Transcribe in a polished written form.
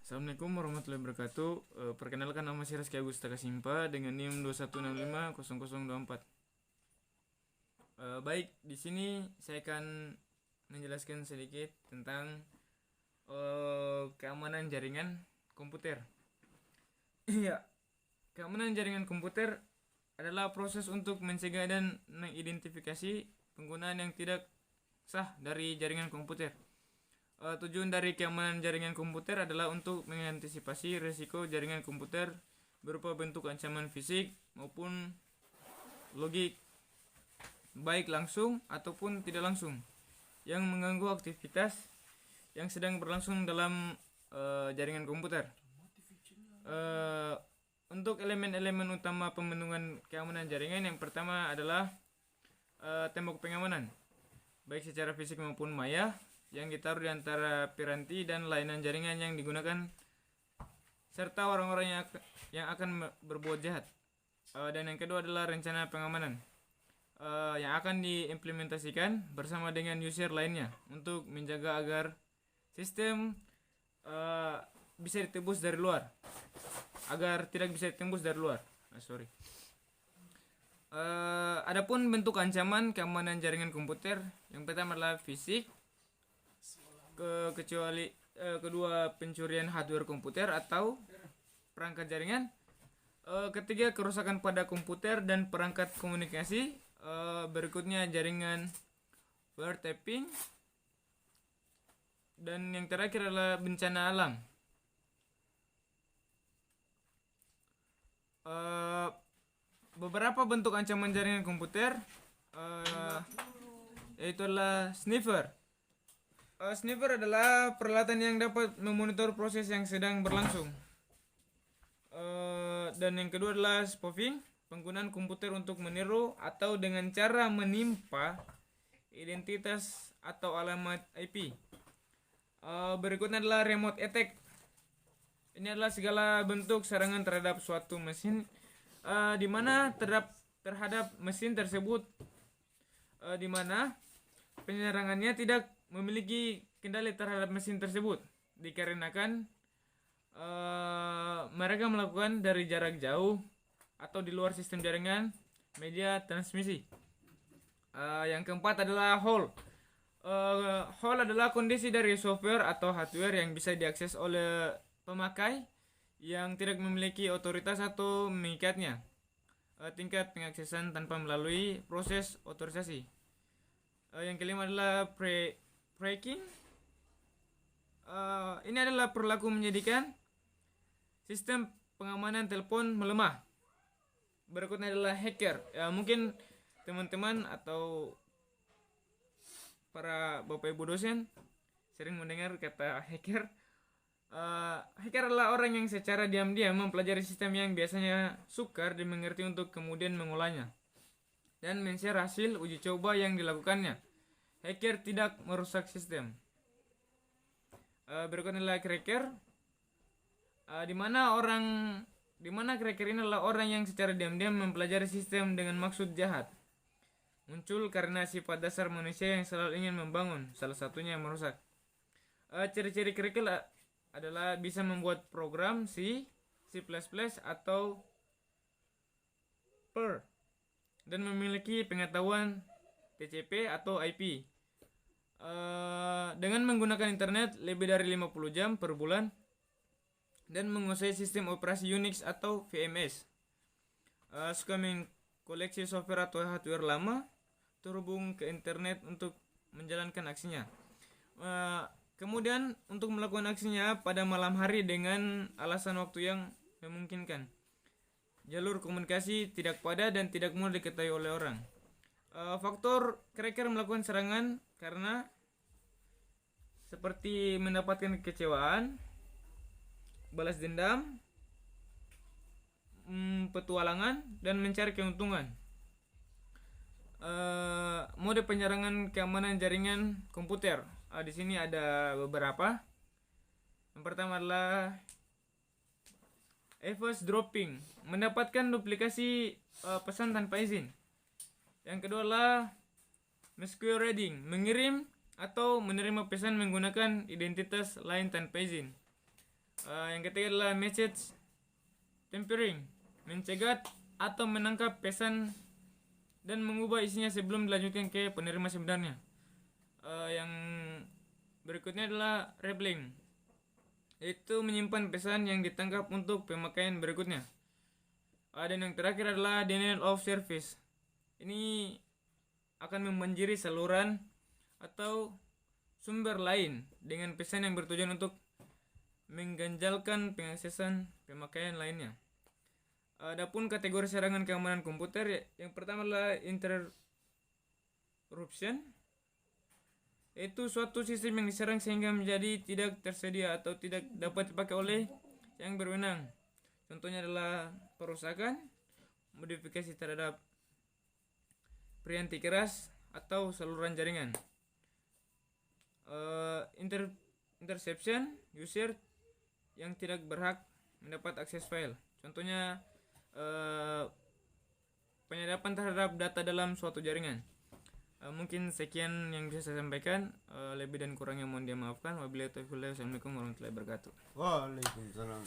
Assalamualaikum warahmatullahi wabarakatuh. Perkenalkan, nama saya Rizky Agusta Kasimpa dengan NIM 21650024. Baik, di sini saya akan menjelaskan sedikit tentang keamanan jaringan komputer. Iya, keamanan jaringan komputer adalah proses untuk mencegah dan mengidentifikasi penggunaan yang tidak sah dari jaringan komputer. Tujuan dari keamanan jaringan komputer adalah untuk mengantisipasi risiko jaringan komputer berupa bentuk ancaman fisik maupun logik, baik langsung ataupun tidak langsung, yang mengganggu aktivitas yang sedang berlangsung dalam jaringan komputer. Untuk elemen-elemen utama pembentukan keamanan jaringan, yang pertama adalah tembok pengamanan, baik secara fisik maupun maya, yang ditaruh di antara piranti dan layanan jaringan yang digunakan serta orang-orang yang akan berbuat jahat. Dan yang kedua adalah rencana pengamanan yang akan diimplementasikan bersama dengan user lainnya untuk menjaga agar sistem bisa ditembus dari luar, agar tidak bisa ditembus dari luar. Adapun bentuk ancaman keamanan jaringan komputer, yang pertama adalah fisik, kecuali kedua, pencurian hardware komputer atau perangkat jaringan, ketiga, kerusakan pada komputer dan perangkat komunikasi, berikutnya jaringan wiretapping, dan yang terakhir adalah bencana alam. Beberapa bentuk ancaman jaringan komputer yaitu adalah sniffer. Sniffer adalah peralatan yang dapat memonitor proses yang sedang berlangsung. Dan yang kedua adalah spoofing, penggunaan komputer untuk meniru atau dengan cara menimpa identitas atau alamat IP. Berikutnya adalah remote attack. Ini adalah segala bentuk serangan terhadap suatu mesin, di mana terhadap mesin tersebut, di mana penyerangannya tidak memiliki kendali terhadap mesin tersebut, dikarenakan mereka melakukan dari jarak jauh atau di luar sistem jaringan media transmisi. Yang keempat adalah hole. Hole adalah kondisi dari software atau hardware yang bisa diakses oleh pemakai yang tidak memiliki otoritas atau mengikatnya tingkat pengaksesan tanpa melalui proses otorisasi. Yang kelima adalah breaking. Ini adalah perilaku menjadikan sistem pengamanan telepon melemah. Berikutnya adalah hacker. Mungkin teman-teman atau para bapak ibu dosen sering mendengar kata hacker. Hacker adalah orang yang secara diam-diam mempelajari sistem yang biasanya sukar dimengerti untuk kemudian mengolahnya dan men-share hasil uji coba yang dilakukannya. Hacker tidak merusak sistem. Berikutnya adalah cracker, di mana cracker ini adalah orang yang secara diam-diam mempelajari sistem dengan maksud jahat. Muncul karena sifat dasar manusia yang selalu ingin membangun, salah satunya yang merusak. Ciri-ciri cracker adalah bisa membuat program C, C++ atau Perl, dan memiliki pengetahuan TCP atau IP, dengan menggunakan internet lebih dari 50 jam per bulan, dan menguasai sistem operasi Unix atau VMS. Suka mengkoleksi software atau hardware lama terhubung ke internet untuk menjalankan aksinya. Kemudian untuk melakukan aksinya pada malam hari dengan alasan waktu yang memungkinkan. Jalur komunikasi tidak padat dan tidak mudah diketahui oleh orang. Faktor cracker melakukan serangan karena seperti mendapatkan kekecewaan, balas dendam, petualangan, dan mencari keuntungan. Mode penyerangan keamanan jaringan komputer. Di sini ada beberapa. Yang pertama adalah EVOS dropping, mendapatkan duplikasi pesan tanpa izin. Yang kedua adalah masquerading, mengirim atau menerima pesan menggunakan identitas lain tanpa izin. Yang ketiga adalah message tampering, mencegat atau menangkap pesan dan mengubah isinya sebelum dilanjutkan ke penerima sebenarnya. Yang berikutnya adalah rappelling, yaitu menyimpan pesan yang ditangkap untuk pemakaian berikutnya. Dan yang terakhir adalah denial of service. Ini akan membanjiri saluran atau sumber lain dengan pesan yang bertujuan untuk mengganjalkan pengaksesan pemakaian lainnya. Adapun kategori serangan keamanan komputer, yang pertama adalah interruption, yaitu suatu sistem yang diserang sehingga menjadi tidak tersedia atau tidak dapat dipakai oleh yang berwenang. Contohnya adalah perusakan, modifikasi terhadap perianti keras atau saluran jaringan. Interception, user yang tidak berhak mendapat akses file. Contohnya penyadapan terhadap data dalam suatu jaringan. Mungkin sekian yang bisa saya sampaikan. Lebih dan kurangnya mohon dimaafkan. Wabillahi taufiq. Assalamualaikum warahmatullahi wabarakatuh. Waalaikumsalam.